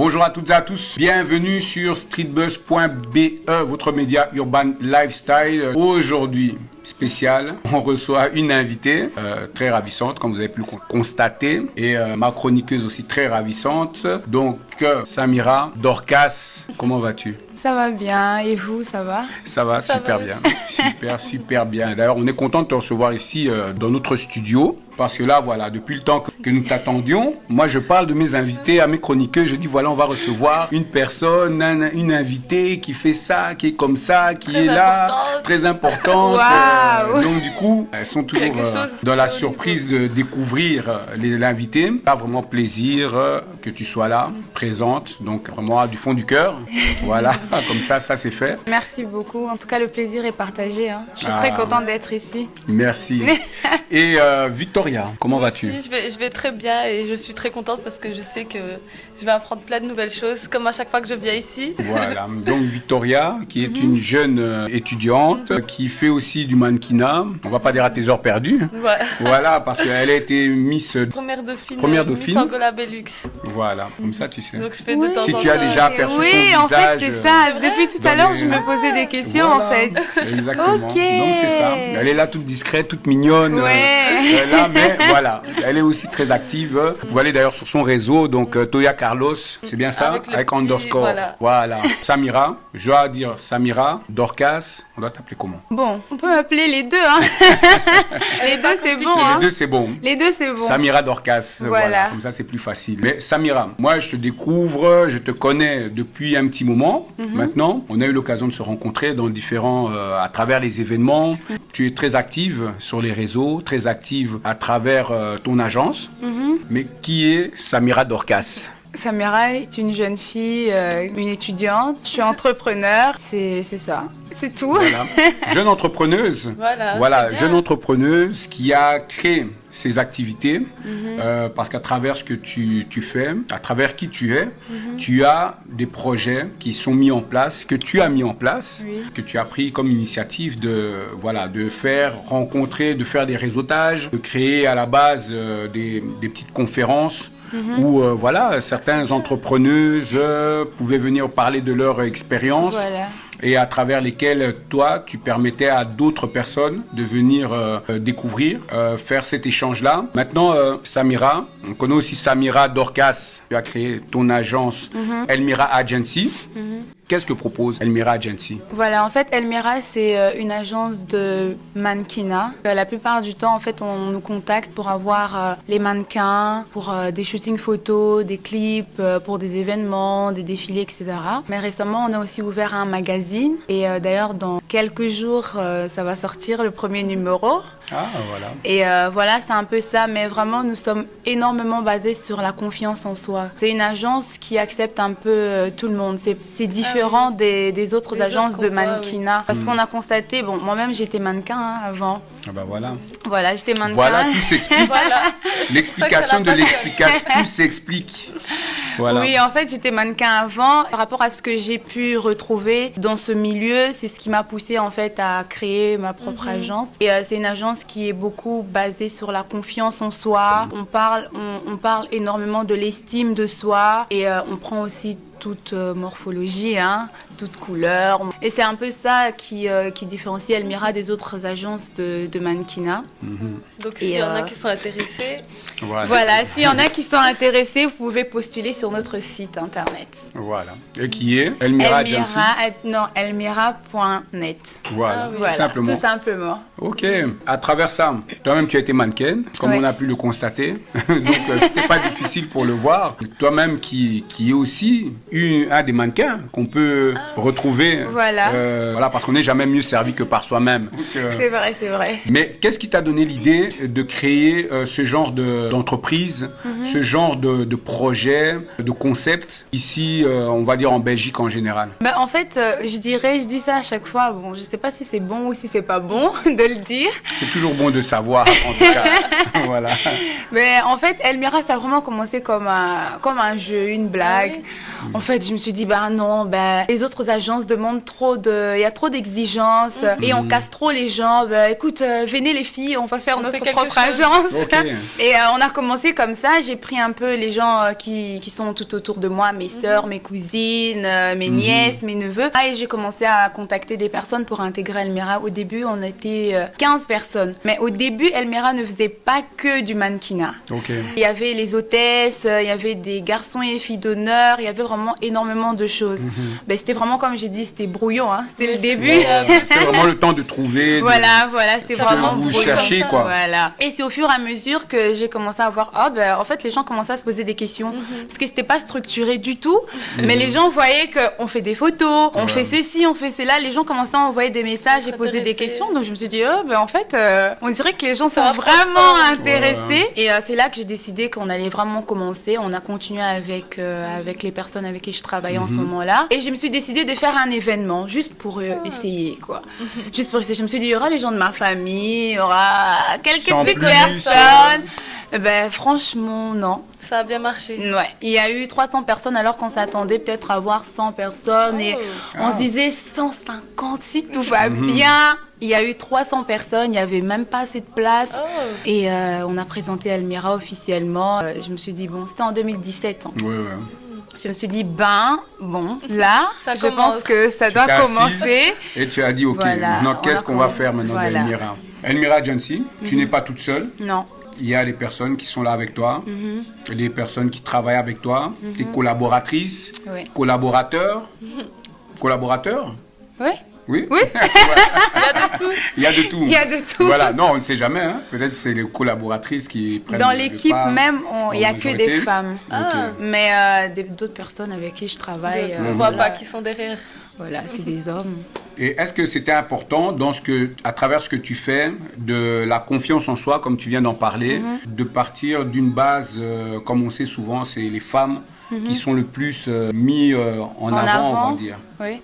Bonjour à toutes et à tous, bienvenue sur streetbuzz.be, votre média urban lifestyle. Aujourd'hui, spécial, on reçoit une invitée très ravissante, comme vous avez pu le constater, et ma chroniqueuse aussi très ravissante. Donc, Samira Dorcas, comment vas-tu? Ça va bien, et vous, ça va? Ça va super bien, super bien. D'ailleurs, on est content de te recevoir ici dans notre studio, parce que là, voilà, depuis le temps que nous t'attendions, moi je parle de mes invités à mes chroniqueurs, je dis voilà, on va recevoir une personne, une invitée qui fait ça, qui est comme ça, qui est là, très importante. Wow. Donc du coup, elles sont toujours dans la surprise de découvrir l'invité. Pas vraiment plaisir que tu sois là, présente, donc vraiment du fond du cœur. Voilà, comme ça c'est fait. Merci beaucoup, en tout cas le plaisir est partagé. Je suis très contente d'être ici. Merci. Et Victoria, comment vas-tu? Je vais très bien et je suis très contente parce que je sais que je vais apprendre plein de nouvelles choses, comme à chaque fois que je viens ici. Voilà, donc Victoria, qui est une jeune étudiante, qui fait aussi du mannequinat. On va pas dire à tes heures perdues. Ouais. Voilà, parce qu'elle a été Miss Première Dauphine. Miss Angola Belux. Voilà, comme ça tu sais. Donc je fais de temps en temps. Si tu as déjà aperçu son visage. Oui, en fait c'est ça. Depuis tout à l'heure, je me posais des questions voilà, en fait. Exactement. Okay. Donc c'est ça. Elle est là toute discrète, toute mignonne. Ouais. Là, mais voilà, elle est aussi très active. Vous pouvez aller d'ailleurs sur son réseau, donc Toya Carlos, c'est bien ça, avec underscore. Voilà. Samira, je dois dire Samira Dorcas, on doit t'appeler comment? Bon, on peut m'appeler les deux. Les deux c'est bon. Les deux c'est bon. Les deux c'est bon. Samira Dorcas, voilà. Comme ça c'est plus facile. Mais Samira, moi je te découvre, je te connais depuis un petit moment. Maintenant, on a eu l'occasion de se rencontrer dans différents, à travers les événements. Tu es très active sur les réseaux, très active à travers ton agence. Mais qui est Samira Dorcas? Samira est une jeune fille, une étudiante. Je suis entrepreneur, c'est ça. C'est tout. Voilà. Jeune entrepreneuse. Voilà, jeune entrepreneuse qui a créé ses activités parce qu'à travers ce que tu fais, à travers qui tu es, tu as des projets qui sont mis en place, que tu as mis en place, que tu as pris comme initiative de faire rencontrer, de faire des réseautages, de créer à la base des petites conférences où certaines entrepreneuses pouvaient venir parler de leur expérience. Voilà. Et à travers lesquels toi, tu permettais à d'autres personnes de venir découvrir, faire cet échange-là. Maintenant, Samira, on connaît aussi Samira Dorcas. Tu as créé ton agence Elmira Agency. Qu'est-ce que propose Elmira Agency? Voilà, en fait, Elmira, c'est une agence de mannequinat. La plupart du temps, en fait, on nous contacte pour avoir les mannequins, pour des shootings photos, des clips, pour des événements, des défilés, etc. Mais récemment, on a aussi ouvert un magazine. Et d'ailleurs, dans quelques jours, ça va sortir le premier numéro. Ah, voilà. Et voilà, c'est un peu ça. Mais vraiment, nous sommes énormément basés sur la confiance en soi. C'est une agence qui accepte un peu tout le monde. C'est différent des autres agences de mannequinat. Parce qu'on a constaté, bon, moi-même, j'étais mannequin avant. Ah bah voilà. Voilà, j'étais mannequin. Voilà, tout s'explique. L'explication de l'explication, tout s'explique. Voilà. Oui, en fait, j'étais mannequin avant. Par rapport à ce que j'ai pu retrouver dans ce milieu, c'est ce qui m'a poussée en fait à créer ma propre agence. Et c'est une agence qui est beaucoup basée sur la confiance en soi. On parle énormément de l'estime de soi et on prend aussi toute morphologie, toute couleur. Et c'est un peu ça qui différencie Elmira des autres agences de mannequinat. Donc s'il y en a qui sont intéressés... Voilà, s'il y en a qui sont intéressés, vous pouvez postuler sur notre site internet. Voilà. Et qui est Elmira Agency? Non, elmira.net. Voilà, tout simplement. Ok. À travers ça, toi-même tu as été mannequin, comme on a pu le constater. Donc c'était pas difficile pour le voir. Toi-même qui est aussi un des mannequins qu'on peut retrouver. Voilà, parce qu'on n'est jamais mieux servi que par soi-même. C'est vrai. Mais qu'est-ce qui t'a donné l'idée de créer ce genre d'entreprise, ce genre de projet, de concept, ici, on va dire en Belgique en général? En fait, je dis ça à chaque fois. Bon, je sais pas si c'est bon ou si c'est pas bon de le dire. C'est toujours bon de savoir, en tout cas. Voilà. Mais en fait, Elmira, ça a vraiment commencé comme un jeu, une blague. En fait, je me suis dit, non, les autres agences demandent il y a trop d'exigences et on casse trop les gens. Écoute, venez les filles, on va faire notre propre agence. Okay. Et on a commencé comme ça. J'ai pris un peu les gens qui sont tout autour de moi, mes sœurs, mes cousines, mes nièces, mes neveux. Et j'ai commencé à contacter des personnes pour intégrer Elmira. Au début, on était 15 personnes. Mais au début, Elmira ne faisait pas que du mannequinat. Okay. Il y avait les hôtesses, il y avait des garçons et filles d'honneur, il y avait vraiment énormément de choses. C'était vraiment, comme j'ai dit, c'était brouillon, hein. C'était le début. C'est vraiment le temps de trouver. Voilà, c'était vraiment vous cherchez, quoi. Voilà. Et c'est au fur et à mesure que j'ai commencé à voir, en fait, les gens commençaient à se poser des questions. Parce que c'était pas structuré du tout, mais les gens voyaient qu'on fait des photos, on fait ceci, on fait cela. Les gens commençaient à envoyer des messages et poser des questions. Donc je me suis dit, en fait, on dirait que les gens sont vraiment intéressés. Et c'est là que j'ai décidé qu'on allait vraiment commencer. On a continué avec les personnes avec qui je travaillais en ce moment-là. Et je me suis décidé de faire un événement juste pour essayer, quoi. Juste pour essayer. Je me suis dit, il y aura les gens de ma famille, il y aura quelques petites personnes. Franchement, non. Ça a bien marché. Ouais. Il y a eu 300 personnes alors qu'on s'attendait peut-être à avoir 100 personnes. Et on se disait 150 si tout va bien. Il y a eu 300 personnes, il n'y avait même pas assez de place. Et on a présenté Elmira officiellement. Je me suis dit, c'était en 2017. Hein. Ouais. Je me suis dit, là, je pense que ça doit commencer. Et tu as dit, ok, maintenant, qu'est-ce qu'on va faire maintenant d'Elmira? Elmira Djancy, tu n'es pas toute seule. Non. Il y a des personnes qui sont là avec toi, des personnes qui travaillent avec toi, des collaboratrices, collaborateurs. Collaborateurs? Oui. Oui. Il y a de tout. Il y a de tout. Voilà, non, on ne sait jamais. Hein. Peut-être que c'est les collaboratrices qui prennent. Dans l'équipe même, il n'y a que des femmes. Mais d'autres personnes avec qui je travaille. On ne voit pas qui sont derrière. Voilà, c'est des hommes. Et est-ce que c'était important à travers ce que tu fais, de la confiance en soi, comme tu viens d'en parler, de partir d'une base, comme on sait souvent, c'est les femmes qui sont le plus mis en avant, on va dire. Oui.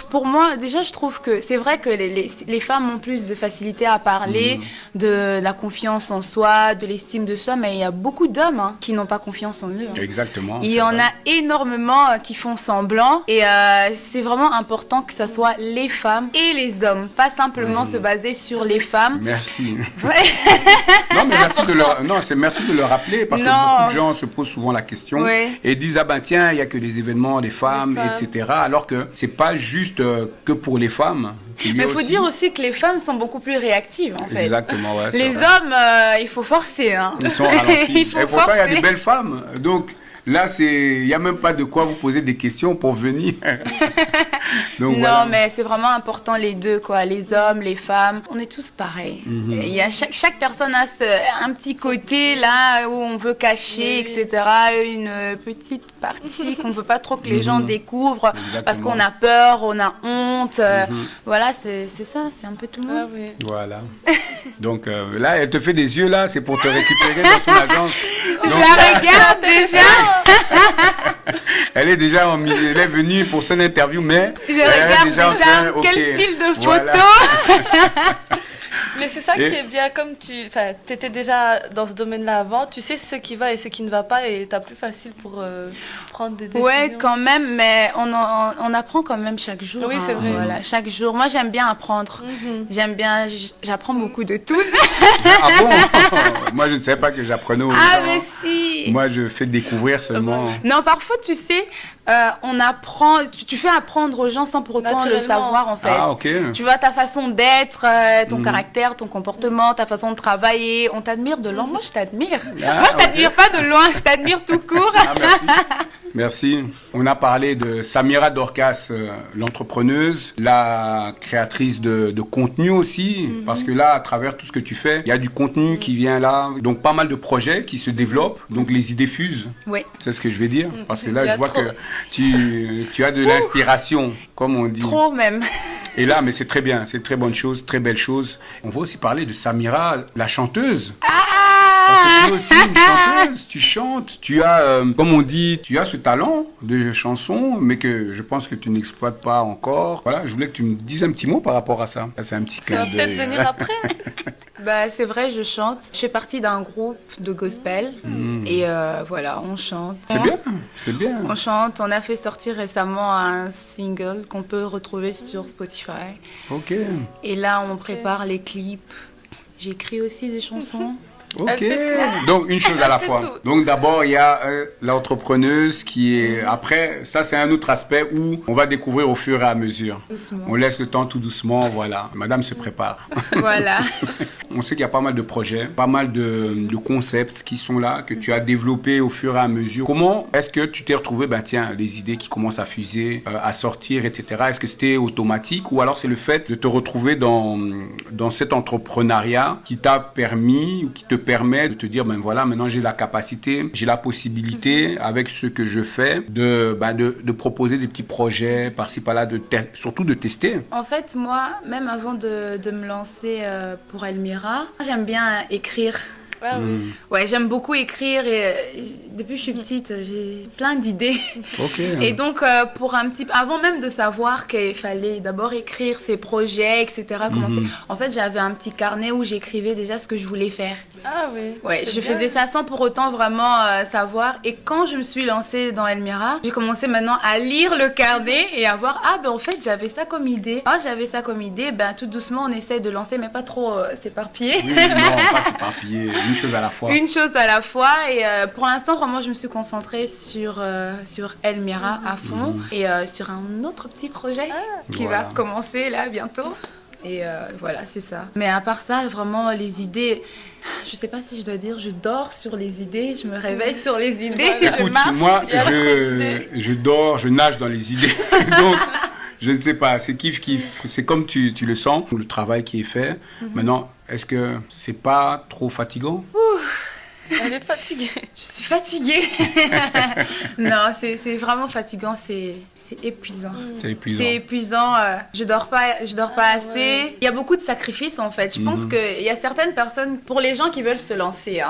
Pour moi, déjà, je trouve que c'est vrai que les femmes ont plus de facilité à parler de la confiance en soi, de l'estime de soi, mais il y a beaucoup d'hommes qui n'ont pas confiance en eux. Exactement. Il y en a énormément qui font semblant et c'est vraiment important que ce soit les femmes et les hommes, pas simplement se baser sur les femmes. Merci. Non, mais merci de le rappeler parce que beaucoup de gens se posent souvent la question et disent tiens, il n'y a que des événements des femmes, etc. Alors que c'est pas juste que pour les femmes. Mais il faut dire aussi que les femmes sont beaucoup plus réactives, en fait. Exactement, ouais. Les hommes, il faut forcer. Hein. Ils sont ralentis. Et pourtant, il y a des belles femmes. Donc, là, il n'y a même pas de quoi vous poser des questions pour venir. Donc, non, mais c'est vraiment important les deux, quoi. Les hommes, les femmes, on est tous pareils. Il y a chaque personne a un petit côté là où on veut cacher, etc. Une petite partie qu'on ne veut pas trop que les gens découvrent parce qu'on a peur, on a honte. Voilà, c'est ça, c'est un peu tout le monde. Voilà. Donc là, elle te fait des yeux là, c'est pour te récupérer dans son agence. Je la regarde déjà. Elle est déjà elle est venue pour son interview, mais je regarde déjà quel style de photo. Mais c'est ça qui est bien, comme tu étais déjà dans ce domaine-là avant, tu sais ce qui va et ce qui ne va pas et t'as plus facile pour prendre des décisions. Ouais, quand même, mais on apprend quand même chaque jour. Oui, c'est vrai. Voilà, chaque jour. Moi, j'aime bien apprendre. J'apprends beaucoup de tout. Ah bon? Moi, je ne savais pas que j'apprenais aux gens. Ah, mais si. Moi, je fais découvrir seulement. Non, parfois, tu sais, on apprend, tu fais apprendre aux gens sans pour autant le savoir, en fait. Ah, ok. Tu vois, ta façon d'être, ton caractère, ton comportement, ta façon de travailler, on t'admire de loin. Moi, je t'admire. Moi, je t'admire pas de loin, je t'admire tout court. Merci. On a parlé de Samira Dorcas, l'entrepreneuse, la créatrice de contenu aussi, parce que là, à travers tout ce que tu fais, il y a du contenu qui vient là, donc pas mal de projets qui se développent, donc les idées fusent. Oui. C'est ce que je vais dire, parce que là, je vois que tu as de l'inspiration, comme on dit. Trop même. Et là, mais c'est très bien, c'est une très bonne chose, très belle chose. On va aussi parler de Samira, la chanteuse. Parce que tu es aussi une chanteuse, tu chantes, tu as, comme on dit, tu as ce talent de chanson, mais que je pense que tu n'exploites pas encore. Voilà, je voulais que tu me dises un petit mot par rapport à ça. Ça, c'est un petit clin d'œil. Ça va peut-être venir après. Bah, c'est vrai, je chante. Je fais partie d'un groupe de gospel. Et voilà, on chante. C'est bien, c'est bien. On chante. On a fait sortir récemment un single qu'on peut retrouver sur Spotify. Ok. Et là, on prépare les clips. J'écris aussi des chansons. Ok, donc une chose à la fois. Donc d'abord, il y a l'entrepreneuse qui est... Après, ça c'est un autre aspect où on va découvrir au fur et à mesure. Doucement. On laisse le temps tout doucement, voilà. Madame se prépare. Voilà. On sait qu'il y a pas mal de projets, pas mal de concepts qui sont là, que tu as développés au fur et à mesure. Comment est-ce que tu t'es retrouvé, ben tiens, les idées qui commencent à fuser, à sortir, etc. Est-ce que c'était automatique ou alors c'est le fait de te retrouver dans cet entrepreneuriat qui t'a permis ou qui te permet de te dire, ben voilà, maintenant j'ai la capacité, j'ai la possibilité, avec ce que je fais, de proposer des petits projets par-ci par-là, surtout de tester. En fait, moi, même avant de me lancer pour Elmira, j'aime bien écrire. Ah, oui. Ouais, j'aime beaucoup écrire et depuis que je suis petite, j'ai plein d'idées. Ok. Et donc, avant même de savoir qu'il fallait d'abord écrire ses projets, etc., en fait, j'avais un petit carnet où j'écrivais déjà ce que je voulais faire. Ah oui. Ouais, je faisais ça sans pour autant vraiment savoir. Et quand je me suis lancée dans Elmira, j'ai commencé maintenant à lire le carnet et à voir, en fait, j'avais ça comme idée. Tout doucement, on essaie de lancer, mais pas trop s'éparpiller. Oui, non, pas s'éparpiller. Une chose à la fois. Une chose à la fois. Et pour l'instant, vraiment, je me suis concentrée sur Elmira à fond et sur un autre petit projet qui va commencer là bientôt. Et voilà, c'est ça. Mais à part ça, vraiment, les idées, je sais pas si je dois dire, je dors sur les idées, je me réveille sur les idées, Écoute, je marche. moi, je dors, je nage dans les idées. Donc, je ne sais pas, c'est kiff. C'est comme tu le sens, le travail qui est fait. Maintenant, est-ce que c'est pas trop fatigant? Elle est fatiguée. Je suis fatiguée. Non, c'est vraiment fatigant, c'est épuisant. C'est épuisant. C'est épuisant. Je dors pas assez. Ouais. Il y a beaucoup de sacrifices en fait. Je pense qu'il y a certaines personnes, pour les gens qui veulent se lancer,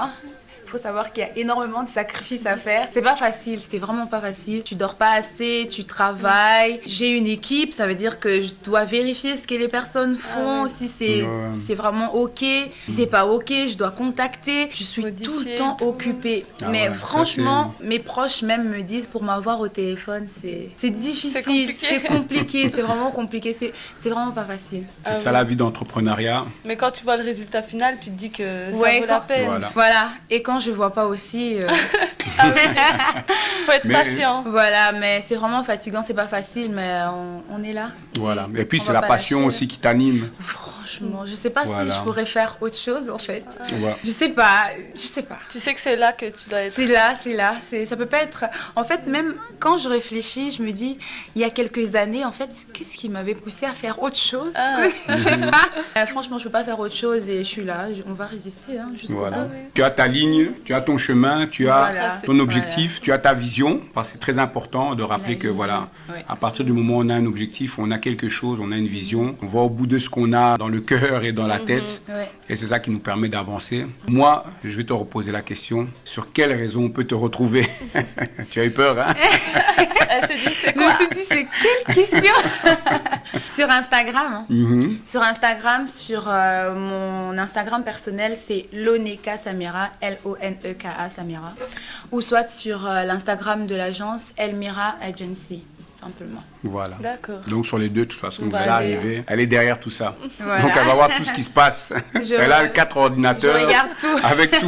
il faut savoir qu'il y a énormément de sacrifices à faire. C'est pas facile, c'est vraiment pas facile. Tu dors pas assez, tu travailles. J'ai une équipe, ça veut dire que je dois vérifier ce que les personnes font, si c'est vraiment ok. Si c'est pas ok, je dois contacter. Je suis tout le temps occupée. Mais franchement, mes proches même me disent, pour m'avoir au téléphone, c'est difficile, c'est compliqué, c'est vraiment compliqué. C'est vraiment pas facile. C'est ça la vie d'entrepreneuriat. Mais quand tu vois le résultat final, tu te dis que ça vaut la peine. Voilà. Et quand je vois pas aussi... Faut être patient. Voilà, mais c'est vraiment fatigant, c'est pas facile, mais on est là. Voilà. Et puis c'est la passion aussi qui t'anime. Franchement, je sais pas si je pourrais faire autre chose en fait. Voilà. Je sais pas. Tu sais que c'est là que tu dois être. C'est là. Ça peut pas être... En fait, même quand je réfléchis, je me dis, il y a quelques années, en fait, qu'est-ce qui m'avait poussé à faire autre chose? Je sais pas. Franchement, je peux pas faire autre chose et je suis là. On va résister jusqu'au bout. Tu as ta ligne, tu as ton chemin, tu as ton objectif, tu as ta vision. Parce que c'est très important de rappeler que à partir du moment où on a un objectif, on a quelque chose, on a une vision, on va au bout de ce qu'on a dans le cœur et dans la tête. Et c'est ça qui nous permet d'avancer. Moi, je vais te reposer la question. Sur quelle raison on peut te retrouver? Tu as eu peur, hein? Elle s'est dit, c'est Je quoi? me suis dit, c'est quelle question? Sur Instagram. Sur Instagram, sur mon Instagram personnel, c'est Loneka Samira, Loneka Samira. Ou soit sur l'Instagram de l'agence Elmira Agency. Simplement. Voilà. D'accord. Donc sur les deux, de toute façon, vous allez arriver. Elle est derrière tout ça. Voilà. Donc elle va voir tout ce qui se passe. Elle a 4 ordinateurs. Je regarde tout. Avec tout.